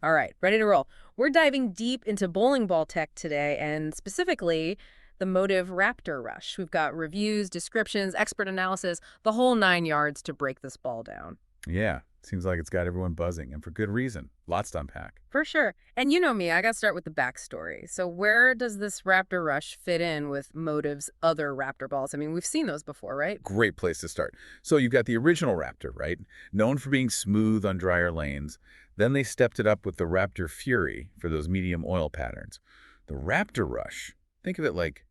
All right, ready to roll. We're diving deep into bowling ball tech today, and specifically the Motiv Raptor Rush. We've got reviews, descriptions, expert analysis, the whole 9 yards to break this ball down. Yeah, seems like it's got everyone buzzing, and for good reason. Lots to unpack. For sure. And you know me, I got to start with the backstory. So where does this Raptor Rush fit in with Motiv's other Raptor balls? I mean, we've seen those before, right? Great place to start. So you've got the original Raptor, right? Known for being smooth on drier lanes. Then they stepped it up with the Raptor Fury for those medium oil patterns. The Raptor Rush, think of it like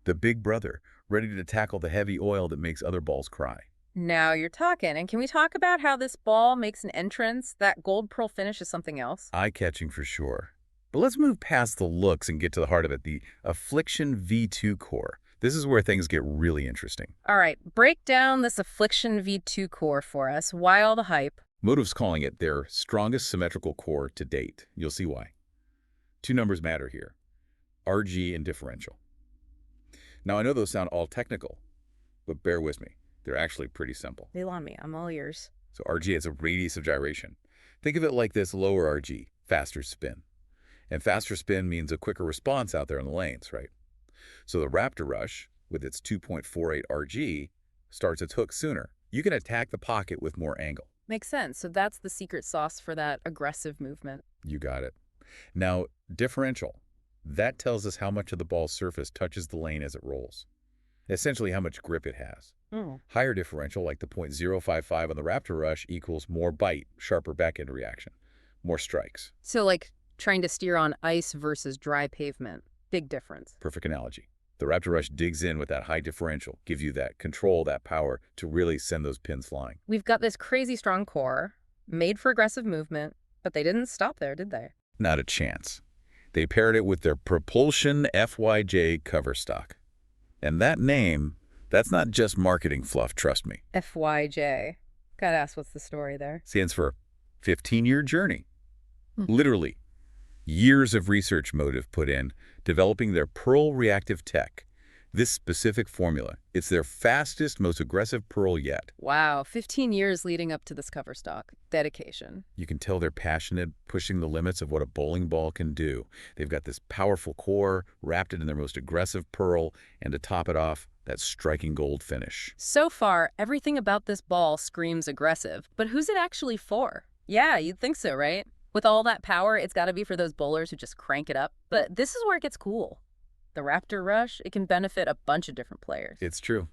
the big brother, ready to tackle the heavy oil that makes other balls cry. Now you're talking. And can we talk about how this ball makes an entrance? That gold pearl finish is something else. Eye-catching for sure. But let's move past the looks and get to the heart of it, the Affliction V2 core. This is where things get really interesting. All right, break down this Affliction V2 core for us. Why all the hype? Motiv's calling it their strongest symmetrical core to date. You'll see why. Two numbers matter here, RG and differential. Now, I know those sound all technical, but bear with me. They're actually pretty simple. Bail on me. I'm all ears. So RG is a radius of gyration. Think of it like this lower RG, faster spin. And faster spin means a quicker response out there in the lanes, right? So the Raptor Rush, with its 2.48 RG, starts its hook sooner. You can attack the pocket with more angle. Makes sense. So that's the secret sauce for that aggressive movement. You got it. Now, differential. That tells us how much of the ball's surface touches the lane as it rolls. Essentially, how much grip it has. Mm. Higher differential, like the .055 on the Raptor Rush, equals more bite, sharper back-end reaction, more strikes. So like trying to steer on ice versus dry pavement. Big difference. Perfect analogy. The Raptor Rush digs in with that high differential, gives you that control, that power to really send those pins flying. We've got this crazy strong core, made for aggressive movement, but they didn't stop there, did they? Not a chance. They paired it with their Propulsion FYJ coverstock. And that name, that's not just marketing fluff, trust me. FYJ. Gotta ask what's the story there. Stands for 15-year journey. Literally, years of research Motiv put in developing their Pearl Reactive tech. This specific formula, it's their fastest, most aggressive pearl yet. Wow, 15 years leading up to this cover stock. Dedication. You can tell they're passionate, pushing the limits of what a bowling ball can do. They've got this powerful core, wrapped it in their most aggressive pearl, and to top it off, that striking gold finish. So far, everything about this ball screams aggressive. But who's it actually for? Yeah, you'd think so, right? With all that power, it's got to be for those bowlers who just crank it up. But this is where it gets cool. The Raptor Rush, it can benefit a bunch of different players. It's true.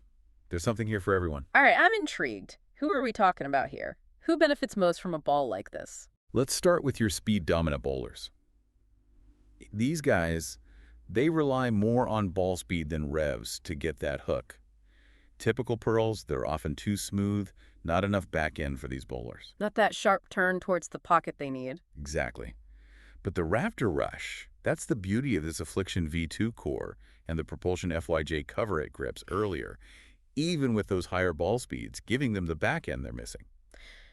There's something here for everyone. All right, I'm intrigued. Who are we talking about here? Who benefits most from a ball like this? Let's start with your speed-dominant bowlers. These guys, they rely more on ball speed than revs to get that hook. Typical pearls, they're often too smooth, not enough back end for these bowlers. Not that sharp turn towards the pocket they need. Exactly. But the Raptor Rush, that's the beauty of this Affliction V2 core and the Propulsion FYJ cover it grips earlier, even with those higher ball speeds, giving them the back end they're missing.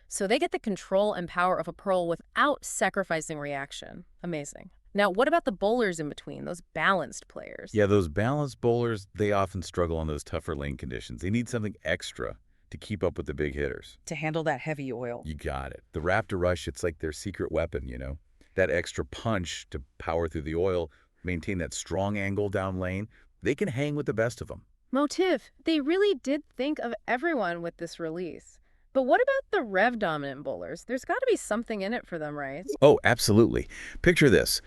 So they get the control and power of a pearl without sacrificing reaction. Amazing. Now, what about the bowlers in between, those balanced players? Yeah, those balanced bowlers, they often struggle on those tougher lane conditions. They need something extra to keep up with the big hitters. To handle that heavy oil. You got it. The Raptor Rush, it's like their secret weapon, you know? That extra punch to power through the oil, maintain that strong angle down lane. They can hang with the best of them. Motiv, they really did think of everyone with this release. But what about the rev-dominant bowlers? There's got to be something in it for them, right? Oh, absolutely. Picture this.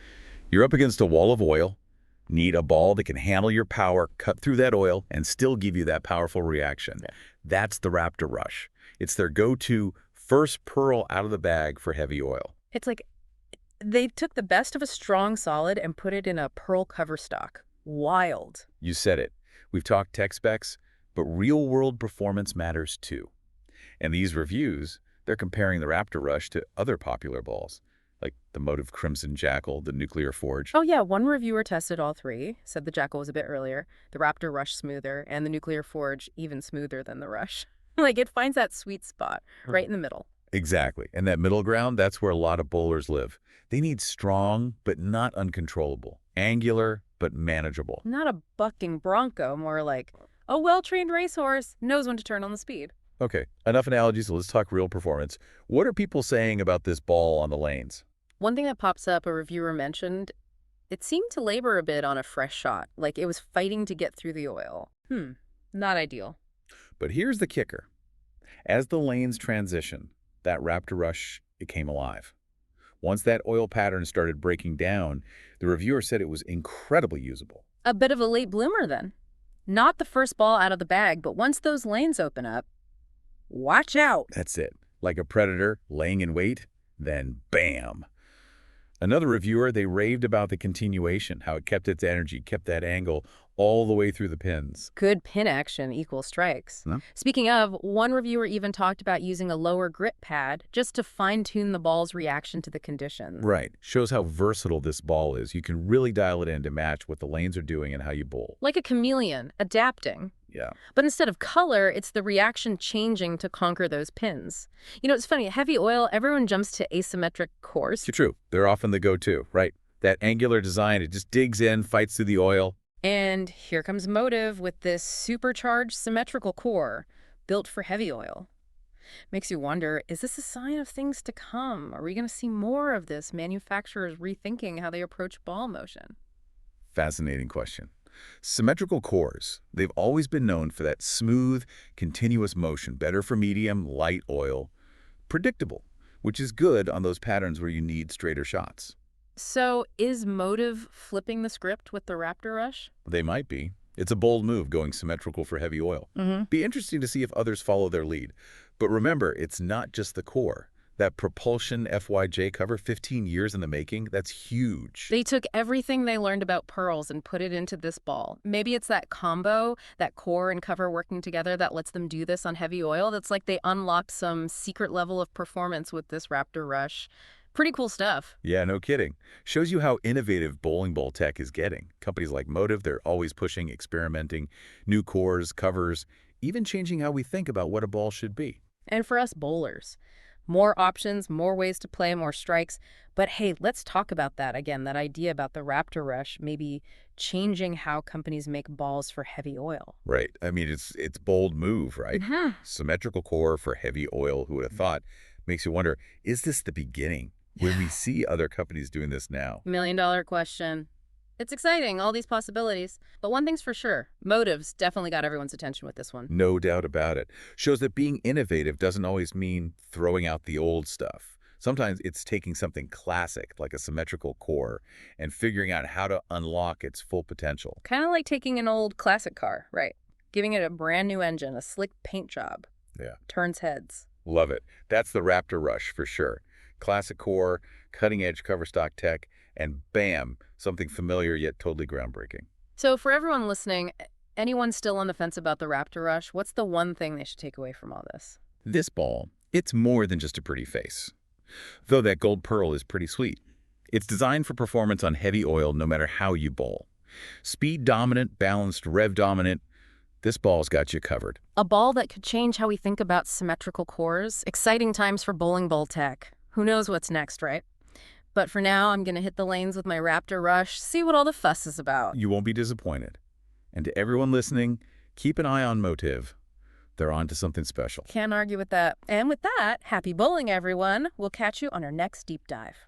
You're up against a wall of oil, need a ball that can handle your power, cut through that oil, and still give you that powerful reaction. Yeah. That's the Raptor Rush. It's their go-to first pearl out of the bag for heavy oil. It's like they took the best of a strong solid and put it in a pearl cover stock. Wild. You said it. We've talked tech specs, but real-world performance matters too. And these reviews, they're comparing the Raptor Rush to other popular balls, like the Motiv Crimson Jackal, the Nuclear Forge. Oh yeah, one reviewer tested all three, said the Jackal was a bit earlier, the Raptor Rush smoother, and the Nuclear Forge even smoother than the Rush. Like it finds that sweet spot right in the middle. Exactly. And that middle ground, that's where a lot of bowlers live. They need strong, but not uncontrollable. Angular, but manageable. Not a bucking bronco, more like a well-trained racehorse knows when to turn on the speed. Okay, enough analogies, so let's talk real performance. What are people saying about this ball on the lanes? One thing that pops up, a reviewer mentioned, it seemed to labor a bit on a fresh shot, like it was fighting to get through the oil. Not ideal. But here's the kicker. As the lanes transition, that Raptor Rush, it came alive. Once that oil pattern started breaking down, the reviewer said it was incredibly usable. A bit of a late bloomer then. Not the first ball out of the bag, but once those lanes open up, watch out. That's it. Like a predator laying in wait, then bam. Another reviewer, they raved about the continuation, how it kept its energy, kept that angle all the way through the pins. Good pin action equals strikes. No? Speaking of, one reviewer even talked about using a lower grip pad just to fine-tune the ball's reaction to the conditions. Right. Shows how versatile this ball is. You can really dial it in to match what the lanes are doing and how you bowl. Like a chameleon, adapting. Yeah. But instead of color, it's the reaction changing to conquer those pins. You know, it's funny, heavy oil, everyone jumps to asymmetric cores. True. They're often the go-to, right? That angular design, it just digs in, fights through the oil. And here comes Motiv with this supercharged symmetrical core built for heavy oil. Makes you wonder, is this a sign of things to come? Are we going to see more of this, manufacturers rethinking how they approach ball motion? Fascinating question. Symmetrical cores, they've always been known for that smooth, continuous motion, better for medium, light oil. Predictable, which is good on those patterns where you need straighter shots. So is Motiv flipping the script with the Raptor Rush? They might be. It's a bold move going symmetrical for heavy oil. Be interesting to see if others follow their lead. But remember, it's not just the core. That Propulsion FYJ cover, 15 years in the making, that's huge. They took everything they learned about pearls and put it into this ball. Maybe it's that combo, that core and cover working together that lets them do this on heavy oil. That's like they unlocked some secret level of performance with this Raptor Rush. Pretty cool stuff. Yeah, no kidding. Shows you how innovative bowling ball tech is getting. Companies like Motiv, they're always pushing, experimenting, new cores, covers, even changing how we think about what a ball should be. And for us bowlers, more options, more ways to play, more strikes. But hey, let's talk about that again, that idea about the Raptor Rush maybe changing how companies make balls for heavy oil. Right. I mean, it's bold move, right? Symmetrical core for heavy oil, who would have thought? Makes you wonder, is this the beginning? When we see other companies doing this now? $1 million question. It's exciting, all these possibilities. But one thing's for sure, Motiv's definitely got everyone's attention with this one. No doubt about it. Shows that being innovative doesn't always mean throwing out the old stuff. Sometimes it's taking something classic, like a symmetrical core, and figuring out how to unlock its full potential. Kind of like taking an old classic car, right? Giving it a brand new engine, a slick paint job. Yeah. Turns heads. Love it. That's the Raptor Rush for sure. Classic core, cutting-edge coverstock tech, and bam, something familiar yet totally groundbreaking. So for everyone listening, anyone still on the fence about the Raptor Rush, what's the one thing they should take away from all this? This ball, it's more than just a pretty face. Though that gold pearl is pretty sweet. It's designed for performance on heavy oil no matter how you bowl. Speed dominant, balanced, rev dominant, this ball's got you covered. A ball that could change how we think about symmetrical cores. Exciting times for bowling ball tech. Who knows what's next, right? But for now, I'm going to hit the lanes with my Raptor Rush, see what all the fuss is about. You won't be disappointed. And to everyone listening, keep an eye on Motiv. They're on to something special. Can't argue with that. And with that, happy bowling, everyone. We'll catch you on our next deep dive.